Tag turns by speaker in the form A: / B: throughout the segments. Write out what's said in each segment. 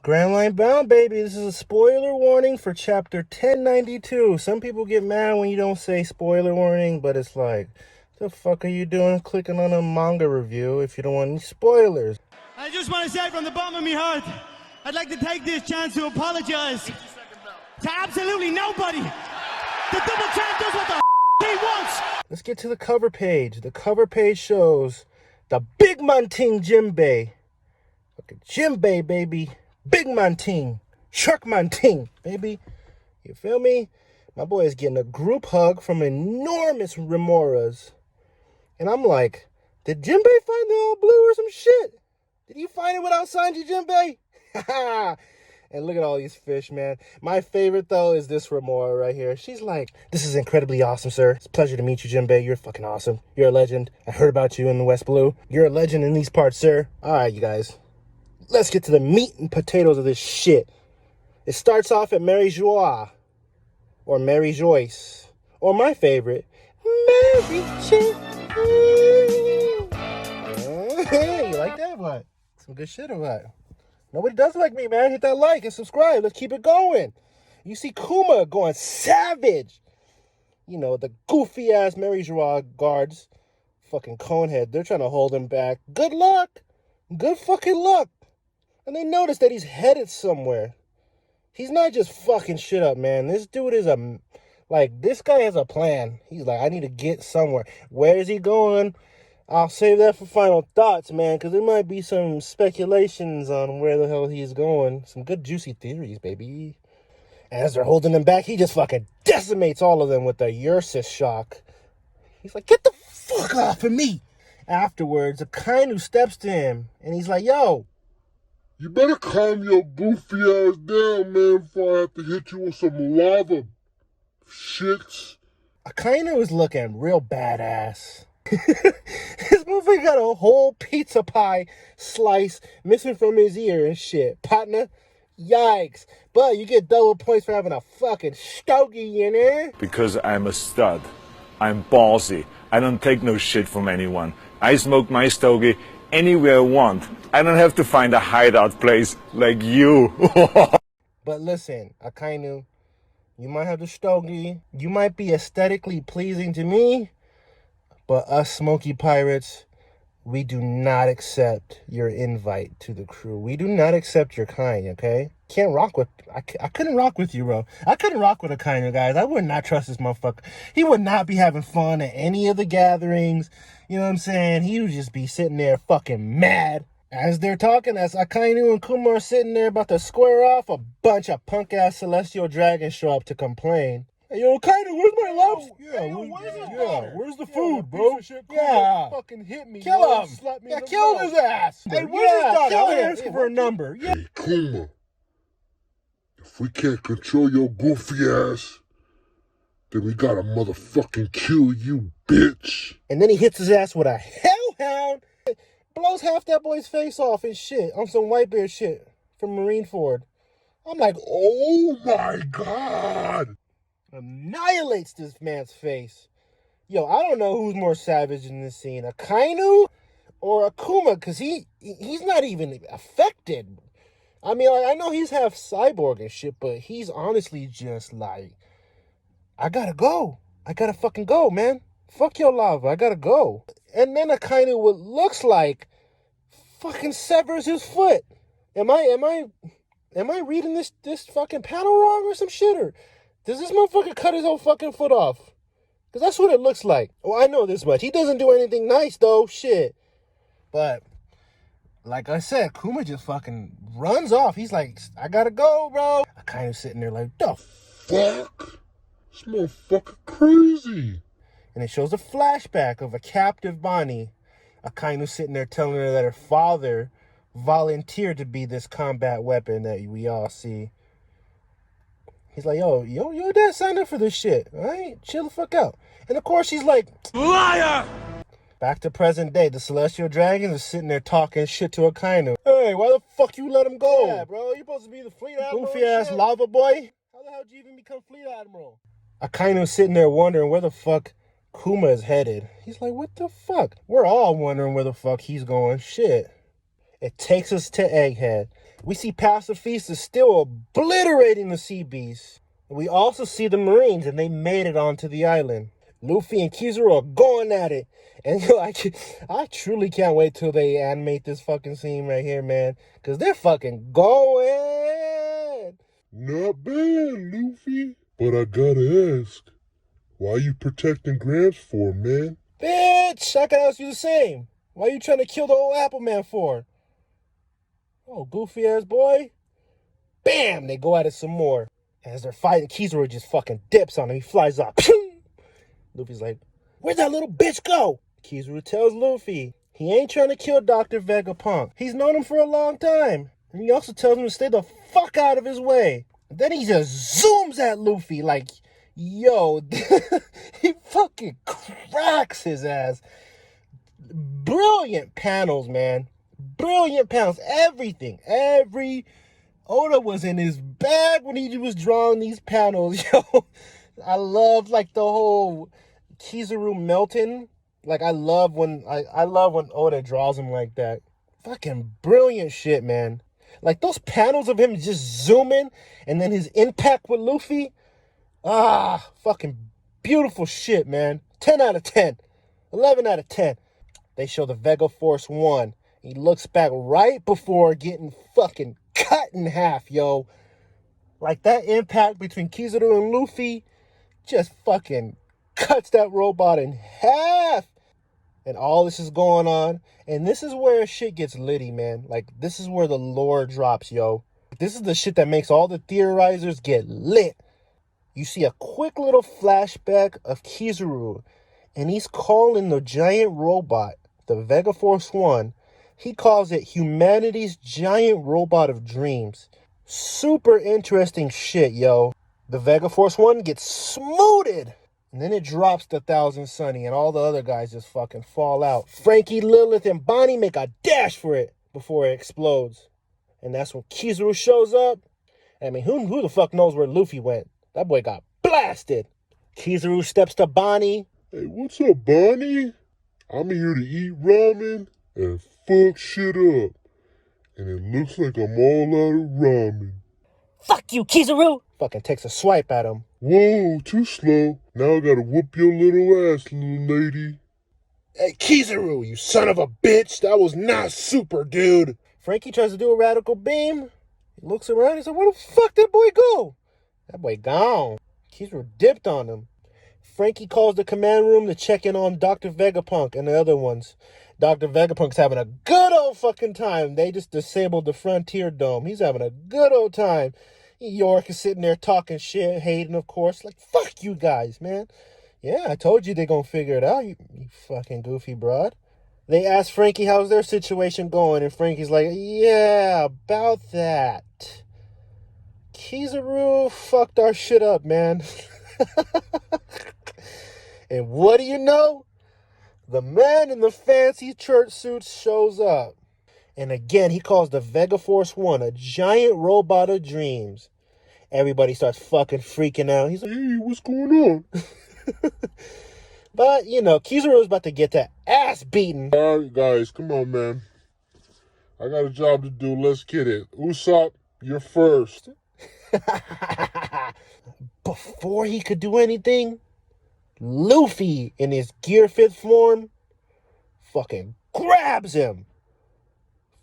A: Grand Line Bound, baby. This is a spoiler warning for chapter 1092. Some people get mad when you don't say spoiler warning, but it's like, the fuck are you doing clicking on a manga review if you don't want any spoilers?
B: I just want to say from the bottom of my heart, I'd like to take this chance to apologize to absolutely nobody. The double champ does what the he wants.
A: Let's get to the cover page. The cover page shows the Big Man Ting Jinbei. Look at Jinbei, baby. Big Man Ting. Shark Man Ting, baby. You feel me? My boy is getting a group hug from enormous remoras. And I'm like, did Jinbei find the all blue or some shit? Did you find it without Sanji, Jinbei? Haha. And look at all these fish, man. My favorite, though, is this remora right here. She's like, this is incredibly awesome, sir. It's a pleasure to meet you, Jinbei. You're fucking awesome. You're a legend. I heard about you in the West Blue. You're a legend in these parts, sir. All right, you guys. Let's get to the meat and potatoes of this shit. It starts off at Mary Joie. Or Mary Joyce. Or my favorite, Mary Jane. Hey, you like that? What? Some good shit or what? Nobody does like me, man. Hit that like and subscribe. Let's keep it going. You see Kuma going savage. You know, the goofy-ass Mary Joie guards. Fucking conehead. They're trying to hold him back. Good luck. Good fucking luck. And they notice that he's headed somewhere. He's not just fucking shit up, man. This dude is this guy has a plan. He's like, I need to get somewhere. Where is he going? I'll save that for final thoughts, man, because there might be some speculations on where the hell he's going. Some good juicy theories, baby. And as they're holding him back, he just fucking decimates all of them with the Ursus shock. He's like, get the fuck off of me. Afterwards, Akainu steps to him, and he's like, yo,
C: you better calm your goofy ass down, man, before I have to hit you with some lava shits.
A: Akainu is looking real badass. This movie got a whole pizza pie slice missing from his ear and shit. Partner, yikes. But you get double points for having a fucking stogie in there.
D: Because I'm a stud. I'm ballsy. I don't take no shit from anyone. I smoke my stogie anywhere I want. I don't have to find a hideout place like you.
A: But listen, Akainu, you might have the stogie. You might be aesthetically pleasing to me. But us Smokey Pirates, we do not accept your invite to the crew. We do not accept your kind, okay? I couldn't rock with you, bro. I couldn't rock with Akainu, guys. I would not trust this motherfucker. He would not be having fun at any of the gatherings. You know what I'm saying? He would just be sitting there fucking mad. As they're talking, as Akainu and Kuma are sitting there about to square off, a bunch of punk-ass celestial dragons show up to complain. Hey, yo, Akainu, where's my lobster? Where's the food, bro? Yeah.
C: Fucking hit me.
A: Kill him.
C: Slap me
A: Yeah,
C: in the
A: kill
C: mouth.
A: his ass. Hey, where's his daughter?
C: kill
A: I'm
C: him.
A: asking for a number. Yeah.
C: Hey, Kuma, if we can't control your goofy ass, then we gotta motherfucking kill you, bitch.
A: And then he hits his ass with a hellhound. Blows half that boy's face off and shit on some Whitebeard shit from Marineford. I'm like,
C: Oh my God.
A: annihilates this man's face. Yo, I don't know who's more savage in this scene, Akainu or Akuma, because he's not even affected. I mean, like, I know he's half cyborg and shit, but he's honestly just like, I gotta go. I gotta fucking go, man. Fuck your lava. I gotta go. And then Akainu, what looks like, fucking severs his foot. Am I reading this fucking panel wrong or some shit, or does this motherfucker cut his whole fucking foot off? Because that's what it looks like. Well, I know this much. He doesn't do anything nice, though. Shit. But, like I said, Kuma just fucking runs off. He's like, I gotta go, bro. I kind of sitting there like, the
C: Fuck. This motherfucker crazy.
A: And it shows a flashback of a captive Bonnie. Akainu sitting there telling her that her father volunteered to be this combat weapon that we all see. He's like, yo, your dad signed up for this shit. All right? Chill the fuck out. And of course, she's like,
B: Liar!
A: back to present day. The Celestial Dragons are sitting there talking shit to Akainu. Hey, why the fuck you let him go? Yeah, bro, you supposed to be the fleet admiral. Goofy ass lava boy. How the hell did you even become fleet admiral? Akainu's sitting there wondering where the fuck Kuma is headed. He's like, what the fuck? We're all wondering where the fuck he's going. Shit. It takes us to Egghead. We see Pacifista still obliterating the sea beasts. We also see the Marines, and they made it onto the island. Luffy and Kizaru are going at it. And I truly can't wait till they animate this fucking scene right here, man. Because they're fucking going.
C: Not bad, Luffy. But I gotta ask, why you protecting Gramps for, man?
A: Bitch, I can ask you the same. Why you trying to kill the old Apple Man for? Oh, goofy ass boy. Bam! They go at it some more. As they're fighting, Kizaru just fucking dips on him. He flies off. Luffy's like, where'd that little bitch go? Kizaru tells Luffy he ain't trying to kill Dr. Vegapunk. He's known him for a long time. And he also tells him to stay the fuck out of his way. And then he just zooms at Luffy like, yo, he fucking cracks his ass. Brilliant panels, man. Brilliant panels. Everything. Oda was in his bag when he was drawing these panels, yo. I love like the whole Kizaru melting. Like I love when Oda draws him like that. Fucking brilliant shit, man. Like those panels of him just zooming and then his impact with Luffy. Fucking beautiful shit, man. 10 out of 10. 11 out of 10. They show the Vega Force 1. He looks back right before getting fucking cut in half, yo. Like that impact between Kizaru and Luffy just fucking cuts that robot in half. And all this is going on. And this is where shit gets litty, man. Like, this is where the lore drops, yo. This is the shit that makes all the theorizers get lit. You see a quick little flashback of Kizaru. And he's calling the giant robot, the Vega Force 1. He calls it humanity's giant robot of dreams. Super interesting shit, yo. The Vega Force 1 gets smooted. And then it drops to Thousand Sunny and all the other guys just fucking fall out. Frankie, Lilith, and Bonnie make a dash for it before it explodes. And that's when Kizaru shows up. I mean, who the fuck knows where Luffy went? That boy got blasted. Kizaru steps to Bonnie.
C: Hey, what's up, Bonnie? I'm here to eat ramen and fuck shit up. And it looks like I'm all out of ramen.
E: Fuck you, Kizaru!
A: Fucking takes a swipe at him.
C: Whoa, too slow. Now I gotta whoop your little ass, little lady.
A: Hey, Kizaru, you son of a bitch. That was not super, dude. Frankie tries to do a radical beam. He looks around. He's like, where the fuck that boy go? That boy gone. Kizaru dipped on him. Frankie calls the command room to check in on Dr. Vegapunk and the other ones. Dr. Vegapunk's having a good old fucking time. They just disabled the Frontier Dome. He's having a good old time. York is sitting there talking shit, hating, of course. Like, fuck you guys, man. Yeah, I told you they're gonna figure it out, you fucking goofy broad. They ask Frankie how's their situation going, and Frankie's like, yeah, about that. Kizaru fucked our shit up, man. And what do you know? The man in the fancy church suit shows up. And again, he calls the Vega Force 1 a giant robot of dreams. Everybody starts fucking freaking out. He's like,
C: Hey, what's going on?
A: but, you know, Kizaru's about to get that ass beaten.
C: All right, guys, come on, man. I got a job to do. Let's get it. Usopp, you're first.
A: Before he could do anything, Luffy, in his Gear 5th form, fucking grabs him.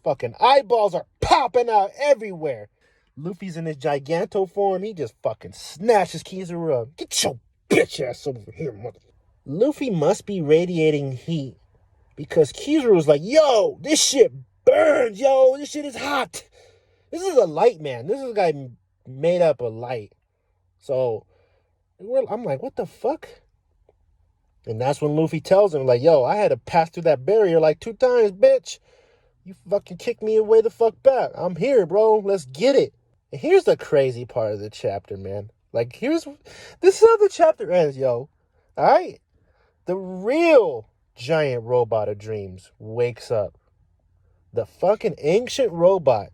A: Fucking eyeballs are popping out everywhere. Luffy's in his Giganto form. He just fucking snatches Kizaru up. Get your bitch ass over here, mother. Luffy must be radiating heat because Kizaru's like, yo, this shit burns, yo. This shit is hot. This is a light man. This is a guy made up of light. So I'm like, what the fuck? And that's when Luffy tells him, like, yo, I had to pass through that barrier like 2 times, bitch. You fucking kicked me away the fuck back. I'm here, bro. Let's get it. And here's the crazy part of the chapter, man. Like, this is how the chapter ends, yo. All right? The real giant robot of dreams wakes up. The fucking ancient robot.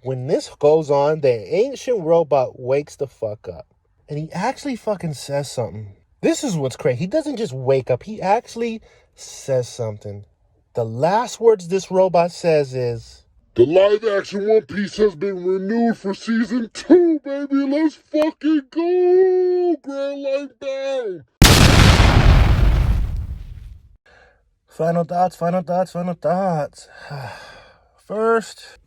A: When this goes on, the ancient robot wakes the fuck up. And he actually fucking says something. This is what's crazy. He doesn't just wake up. He actually says something. The last words this robot says is,
C: The live action One Piece has been renewed for season 2, baby. Let's fucking go. Grand Line down.
A: Final thoughts. First,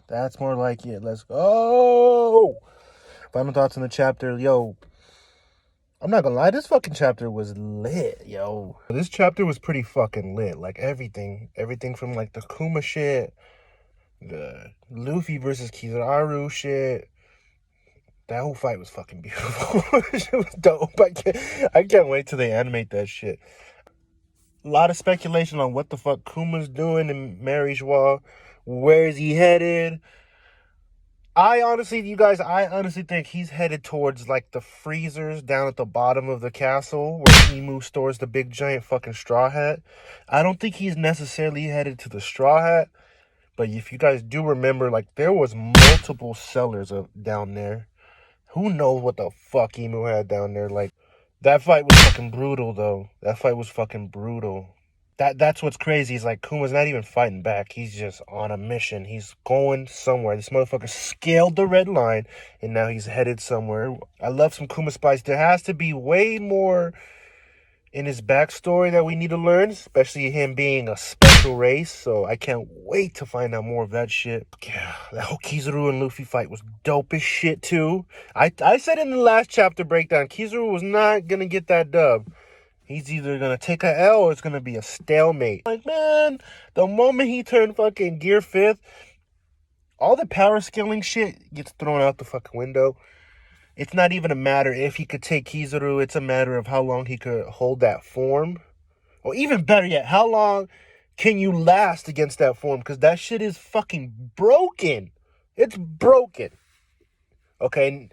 A: that's more like it. Let's go. Final thoughts on the chapter. Yo, I'm not gonna lie, this fucking chapter was lit, yo. This chapter was pretty fucking lit. Like everything from like the Kuma shit, the Luffy versus Kizaru shit. That whole fight was fucking beautiful. It was dope. I can't wait till they animate that shit. A lot of speculation on what the fuck Kuma's doing in Marijois. Where is he headed? I honestly think he's headed towards like the freezers down at the bottom of the castle where Emu stores the big giant fucking Straw Hat. I don't think he's necessarily headed to the Straw Hat, but if you guys do remember, like there was multiple sellers down there. Who knows what the fuck Emu had down there? Like that fight was fucking brutal though. That's what's crazy. Is like Kuma's not even fighting back. He's just on a mission. He's going somewhere. This motherfucker scaled the red line, and now he's headed somewhere. I love some Kuma spice. There has to be way more in his backstory that we need to learn, especially him being a special race. So I can't wait to find out more of that shit. Yeah, that whole Kizaru and Luffy fight was dope as shit too. I said in the last chapter breakdown, Kizaru was not gonna get that dub. He's either going to take a L or it's going to be a stalemate. Like, man, the moment he turned fucking Gear 5th, all the power scaling shit gets thrown out the fucking window. It's not even a matter if he could take Kizaru. It's a matter of how long he could hold that form. Or even better yet, how long can you last against that form? Because that shit is fucking broken. It's broken. Okay,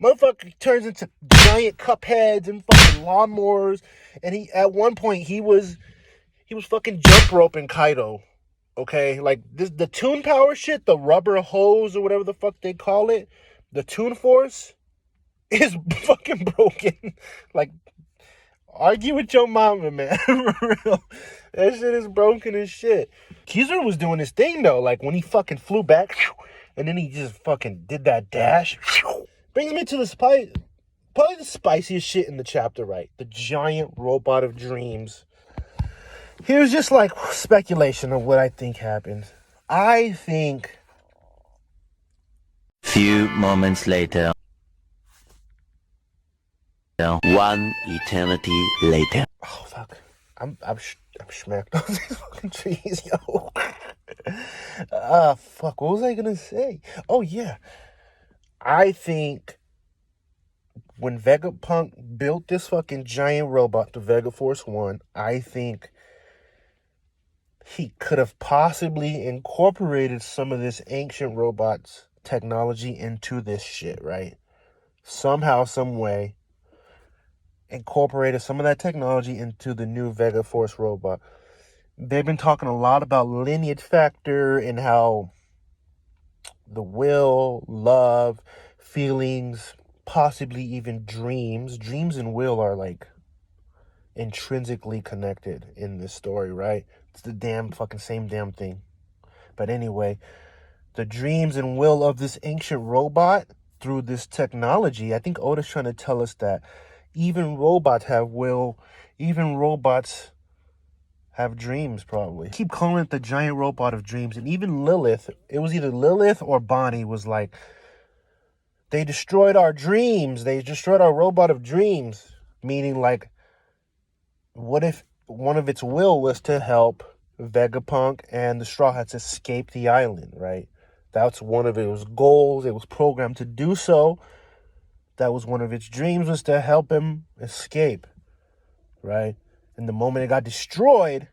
A: motherfucker turns into giant cup heads and fucking lawnmowers. And he, at one point, he was fucking jump roping Kaido. Okay, like this, the Toon Power shit, the rubber hose or whatever the fuck they call it, the Toon Force is fucking broken. Like, argue with your mama, man. For real, that shit is broken as shit. Kizaru was doing his thing though, like when he fucking flew back, and then he just fucking did that dash. Brings me to probably the spiciest shit in the chapter, right? The giant robot of dreams. Here's just like speculation of what I think happened. I think...
F: Few moments later. 1 eternity later.
A: Oh, fuck. I'm smacked off these fucking trees, yo. Fuck, what was I gonna say? Oh, yeah. I think when Vegapunk built this fucking giant robot, the Vega Force 1, I think he could have possibly incorporated some of this ancient robot's technology into this shit, right? Somehow, some way, incorporated some of that technology into the new Vega Force robot. They've been talking a lot about lineage factor and how the will, love, feelings, possibly even dreams and will are like intrinsically connected in this story, right? It's the damn fucking same damn thing. But anyway, the dreams and will of this ancient robot through this technology, I think Oda's trying to tell us that even robots have will, even robots have dreams, probably. Keep calling it the giant robot of dreams. And even Lilith, it was either Lilith or Bonnie, was like, they destroyed our dreams. They destroyed our robot of dreams. Meaning, like, what if one of its will was to help Vegapunk and the Strawhats escape the island, right? That's one of its goals. It was programmed to do so. That was one of its dreams, was to help him escape, right? And the moment it got destroyed,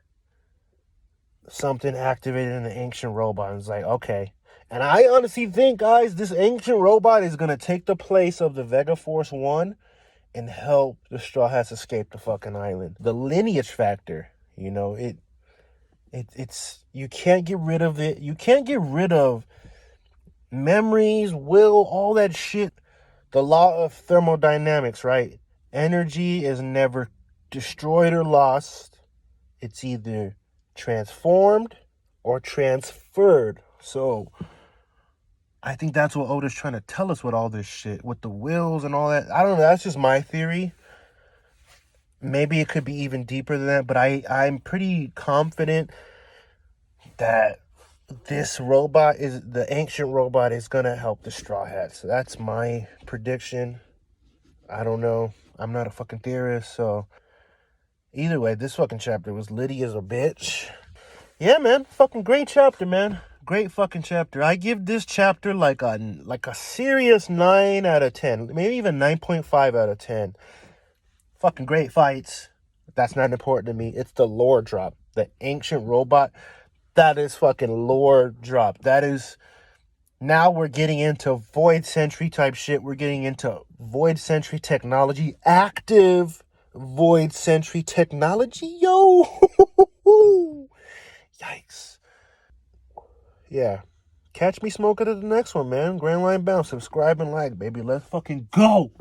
A: something activated in the ancient robot. And it's like, okay. And I honestly think, guys, this ancient robot is going to take the place of the Vega Force 1 and help the Straw Hats escape the fucking island. The lineage factor, you know, it's you can't get rid of it. You can't get rid of memories, will, all that shit. The law of thermodynamics, right? Energy is never destroyed or lost. It's either transformed or transferred. So I think that's what Oda's trying to tell us with all this shit, with the wills and all that. I don't know. That's just my theory. Maybe it could be even deeper than that, but I'm pretty confident that this robot the ancient robot is going to help the Straw Hats. So that's my prediction. I don't know. I'm not a fucking theorist, so either way, this fucking chapter was litty as a bitch. Yeah, man. Fucking great chapter, man. Great fucking chapter. I give this chapter like a serious 9 out of 10. Maybe even 9.5 out of 10. Fucking great fights. That's not important to me. It's the lore drop. The ancient robot. That is fucking lore drop. That is... Now we're getting into Void Sentry type shit. We're getting into Void Sentry technology. Active Void Sentry technology. Yo! Yikes. Yeah. Catch me smoking at the next one, man. Grand Line Bounce. Subscribe and like, baby. Let's fucking go!